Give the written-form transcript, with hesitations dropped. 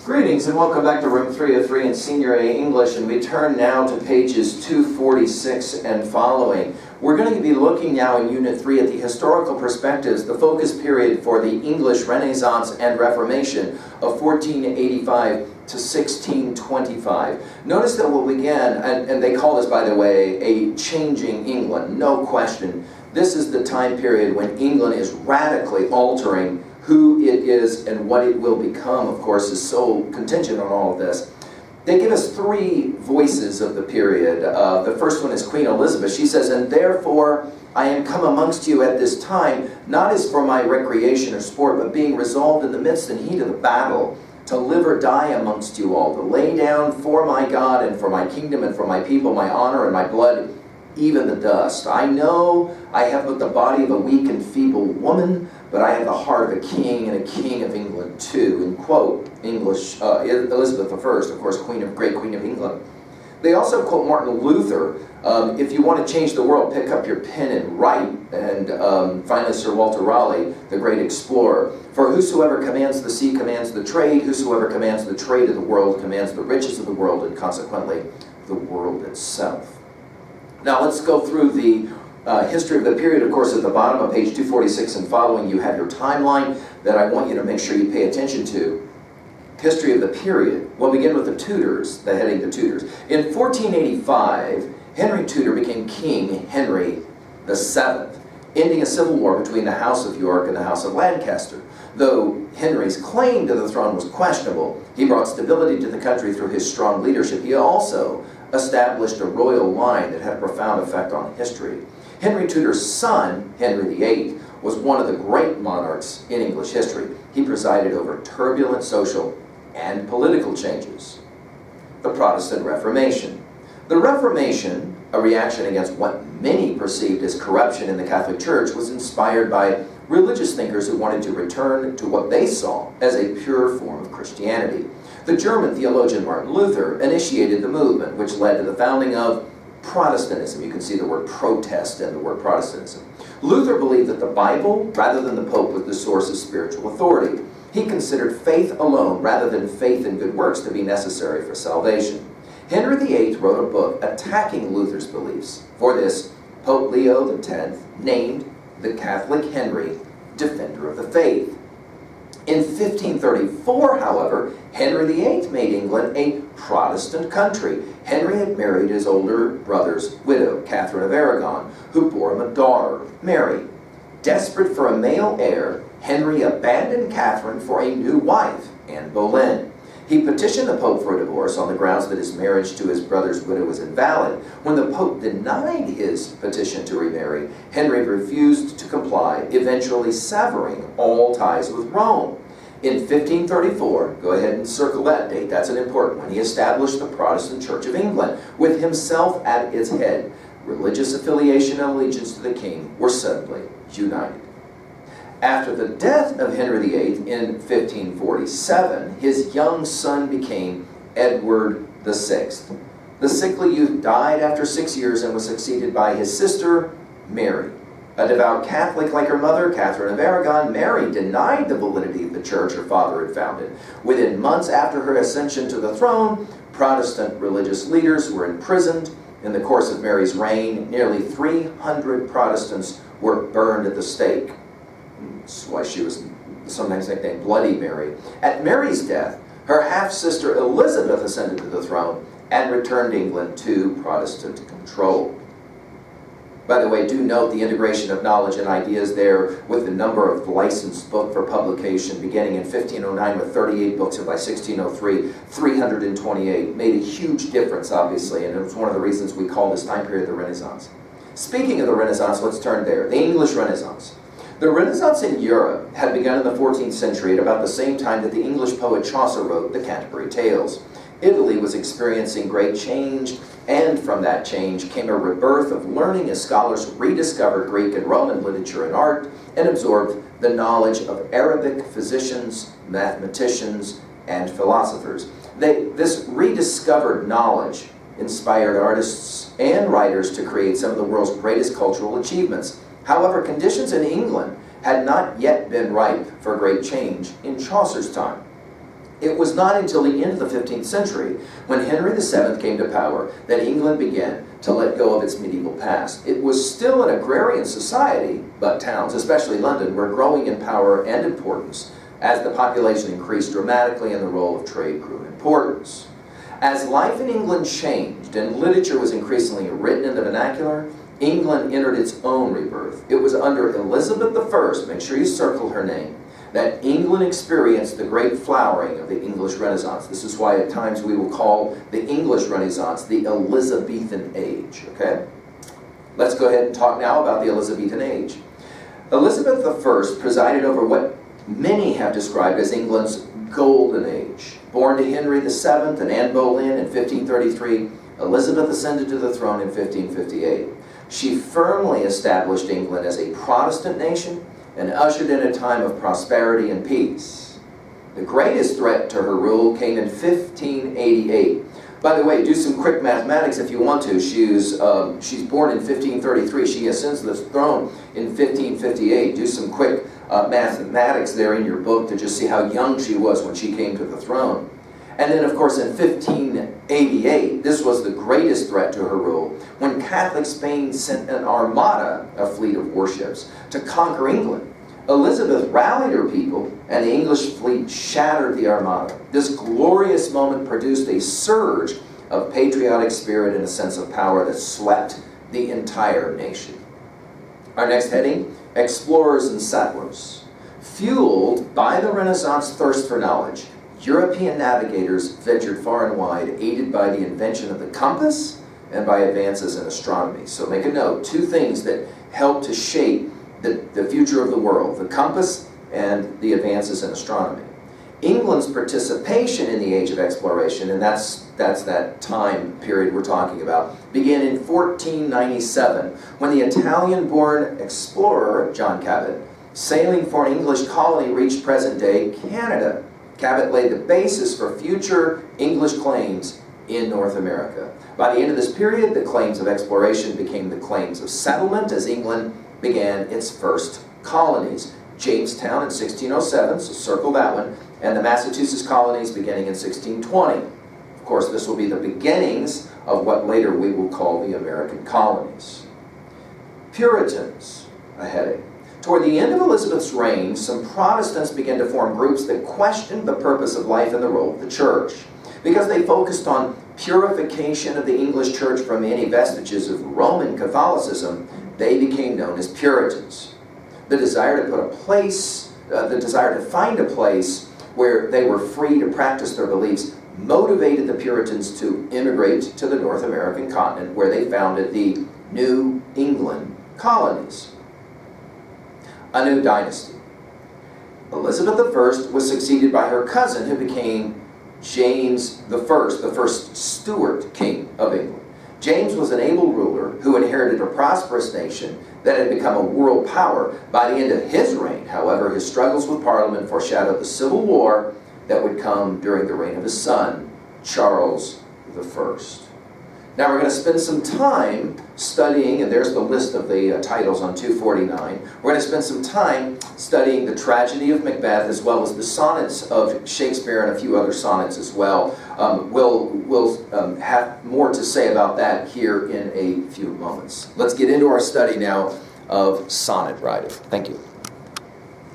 Greetings and welcome back to Room 303 in Senior A English, and we turn now to pages 246 and following. We're going to be looking now in Unit 3 at the historical perspectives, the focus period for the English Renaissance and Reformation of 1485 to 1625. Notice that we'll begin, and they call this, by the way, a changing England, no question. This is the time period when England is radically altering who it is and what it will become, of course, is so contingent on all of this. They give us three voices of the period. The first one is Queen Elizabeth. She says, "And therefore I am come amongst you at this time, not as for my recreation or sport, but being resolved in the midst and heat of the battle, to live or die amongst you all, to lay down for my God and for my kingdom and for my people my honor and my blood, even the dust. I know I have but the body of a weak and feeble woman, but I have the heart of a king and a king of England too." In quote, Elizabeth I, of course, great Queen of England. They also quote Martin Luther, if you want to change the world, pick up your pen and write. And finally, Sir Walter Raleigh, the great explorer. "For whosoever commands the sea commands the trade, whosoever commands the trade of the world commands the riches of the world, and consequently the world itself." Now let's go through the history of the period. Of course, at the bottom of page 246 and following, you have your timeline that I want you to make sure you pay attention to. History of the period. We'll begin with the Tudors, the heading the Tudors. In 1485, Henry Tudor became King Henry VII, ending a civil war between the House of York and the House of Lancaster. Though Henry's claim to the throne was questionable, he brought stability to the country through his strong leadership. He also established a royal line that had a profound effect on history. Henry Tudor's son, Henry VIII, was one of the great monarchs in English history. He presided over turbulent social and political changes. The Protestant Reformation. The Reformation, a reaction against what many perceived as corruption in the Catholic Church, was inspired by religious thinkers who wanted to return to what they saw as a pure form of Christianity. The German theologian Martin Luther initiated the movement, which led to the founding of Protestantism. You can see the word protest in the word Protestantism. Luther believed that the Bible, rather than the Pope, was the source of spiritual authority. He considered faith alone, rather than faith in good works, to be necessary for salvation. Henry VIII wrote a book attacking Luther's beliefs. For this, Pope Leo X named the Catholic Henry Defender of the Faith. In 1534, however, Henry VIII made England a Protestant country. Henry had married his older brother's widow, Catherine of Aragon, who bore him a daughter, Mary. Desperate for a male heir, Henry abandoned Catherine for a new wife, Anne Boleyn. He petitioned the Pope for a divorce on the grounds that his marriage to his brother's widow was invalid. When the Pope denied his petition to remarry, Henry refused to comply, eventually severing all ties with Rome. In 1534, go ahead and circle that date, that's an important one, he established the Protestant Church of England, with himself at its head. Religious affiliation and allegiance to the king were suddenly united. After the death of Henry VIII in 1547, his young son became Edward VI. The sickly youth died after 6 years and was succeeded by his sister, Mary. A devout Catholic like her mother, Catherine of Aragon, Mary denied the validity of the church her father had founded. Within months after her ascension to the throne, Protestant religious leaders were imprisoned. In the course of Mary's reign, nearly 300 Protestants were burned at the stake. That's why she was sometimes nicknamed Bloody Mary. At Mary's death, her half-sister Elizabeth ascended to the throne and returned England to Protestant control. By the way, do note the integration of knowledge and ideas there with the number of licensed books for publication beginning in 1509 with 38 books, and by 1603, 328. Made a huge difference, obviously, and it was one of the reasons we call this time period the Renaissance. Speaking of the Renaissance, let's turn there. The English Renaissance. The Renaissance in Europe had begun in the 14th century at about the same time that the English poet Chaucer wrote the Canterbury Tales. Italy was experiencing great change, and from that change came a rebirth of learning as scholars rediscovered Greek and Roman literature and art and absorbed the knowledge of Arabic physicians, mathematicians, and philosophers. This rediscovered knowledge inspired artists and writers to create some of the world's greatest cultural achievements. However, conditions in England had not yet been ripe for great change in Chaucer's time. It was not until the end of the 15th century, when Henry VII came to power, that England began to let go of its medieval past. It was still an agrarian society, but towns, especially London, were growing in power and importance as the population increased dramatically and the role of trade grew in importance. As life in England changed and literature was increasingly written in the vernacular, England entered its own rebirth. It was under Elizabeth I, make sure you circle her name, that England experienced the great flowering of the English Renaissance. This is why at times we will call the English Renaissance the Elizabethan Age, okay? Let's go ahead and talk now about the Elizabethan Age. Elizabeth I presided over what many have described as England's golden age. Born to Henry VII and Anne Boleyn in 1533, Elizabeth ascended to the throne in 1558. She firmly established England as a Protestant nation and ushered in a time of prosperity and peace. The greatest threat to her rule came in 1588. By the way, do some quick mathematics if you want to. She's born in 1533. She ascends to the throne in 1558. Do some quick mathematics there in your book to just see how young she was when she came to the throne. And then, of course, in 1588, this was the greatest threat to her rule, when Catholic Spain sent an armada, a fleet of warships, to conquer England. Elizabeth rallied her people, and the English fleet shattered the armada. This glorious moment produced a surge of patriotic spirit and a sense of power that swept the entire nation. Our next heading, Explorers and Settlers. Fueled by the Renaissance thirst for knowledge, European navigators ventured far and wide, aided by the invention of the compass and by advances in astronomy. So make a note, two things that helped to shape the future of the world, the compass and the advances in astronomy. England's participation in the Age of Exploration, and that's that time period we're talking about, began in 1497, when the Italian-born explorer, John Cabot, sailing for an English colony, reached present-day Canada. Cabot laid the basis for future English claims in North America. By the end of this period, the claims of exploration became the claims of settlement as England began its first colonies. Jamestown in 1607, so circle that one, and the Massachusetts colonies beginning in 1620. Of course, this will be the beginnings of what later we will call the American colonies. Puritans, a heading. Toward the end of Elizabeth's reign, some Protestants began to form groups that questioned the purpose of life and the role of the church. Because they focused on purification of the English church from any vestiges of Roman Catholicism, they became known as Puritans. The desire to find a place where they were free to practice their beliefs motivated the Puritans to immigrate to the North American continent, where they founded the New England colonies. A new dynasty. Elizabeth I was succeeded by her cousin, who became James I, the first Stuart king of England. James was an able ruler who inherited a prosperous nation that had become a world power. By the end of his reign, however, his struggles with Parliament foreshadowed the civil war that would come during the reign of his son, Charles I. Now we're going to spend some time studying, and there's the list of the titles on 249. We're going to spend some time studying the tragedy of Macbeth, as well as the sonnets of Shakespeare and a few other sonnets as well. We'll have more to say about that here in a few moments. Let's get into our study now of sonnet writing. Thank you.